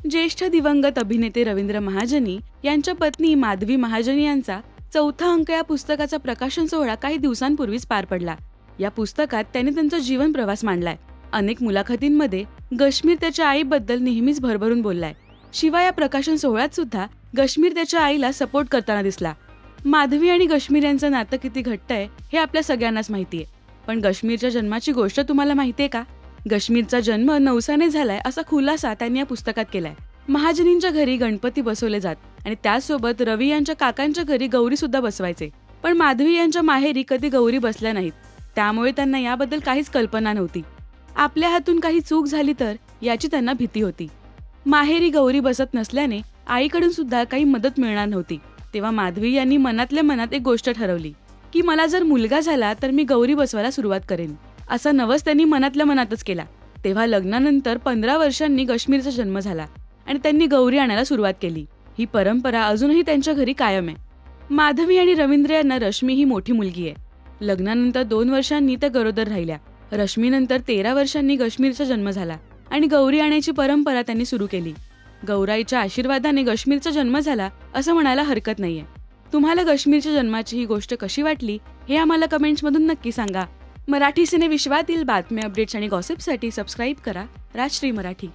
ज्येष्ठ दिवंगत अभिनेते रवींद्र महाजनी यांच्या पत्नी माधवी महाजनी यांचा चौथा अंक या पुस्तकाचा प्रकाशन सोहळा काही दिवसांपूर्वीच पार पडला। या पुस्तकात त्यांनी त्यांचा जीवन प्रवास मांडलाय। अनेक मुलाखतींमध्ये गश्मीर त्याच्या आईबद्दल नेहमीच भरभरून बोललाय। शिवाय या प्रकाशन सोहळ्यात सुद्धा गश्मीर त्याच्या आईला सपोर्ट करताना दिसला। माधवी आणि गश्मीर यांचं नातं किती घट्ट आहे हे आपल्या सगळ्यांनाच माहिती आहे, पण गश्मीरच्या जन्माची गोष्ट तुम्हाला माहिती आहे का? गश्मीरचा जन्म नवसाने झालाय असा खुलासा त्यांनी या पुस्तकात केलाय। महाजनींच्या घरी गणपती बसवले जात आणि त्यासोबत रवी यांच्या काकांच्या घरी गौरी सुद्धा बसवायचे, पण माधवी यांच्या माहेरी कधी गौरी बसल्या नाहीत, त्यामुळे त्यांना याबद्दल काहीच कल्पना नव्हती। आपल्या हातून काही चूक झाली तर याची त्यांना भीती होती। माहेरी गौरी बसत नसल्याने आईकडून सुद्धा काही मदत मिळणार नव्हती। तेव्हा माधवी यांनी मनातल्या मनात एक गोष्ट ठरवली की मला जर मुलगा झाला तर मी गौरी बसवायला सुरुवात करेन। असा नवस त्यांनी मनातल्या मनातच केला। तेव्हा लग्नानंतर 15 वर्षांनी गश्मीरचा जन्म झाला आणि त्यांनी गौरी आणायला सुरुवात केली। ही परंपरा अजूनही त्यांच्या घरी कायम आहे। माधवी आणि रवींद्र यांना रश्मी ही मोठी मुलगी आहे। लग्नानंतर 2 वर्षांनी त्या गरोदर राहिल्या। रश्मीनंतर 13 वर्षांनी गश्मीरचा जन्म झाला आणि गौरी आणायची परंपरा त्यांनी सुरू केली। गौराईच्या आशीर्वादाने गश्मीरचा जन्म झाला असं म्हणायला हरकत नाहीये। तुम्हाला गश्मीरच्या जन्माची ही गोष्ट कशी वाटली हे आम्हाला कमेंट्समधून नक्की सांगा। मराठी सिने विश्वातील बातम्या, अपडेट्स आणि गॉसिपसाठी सबस्क्राईब करा राजश्री मराठी।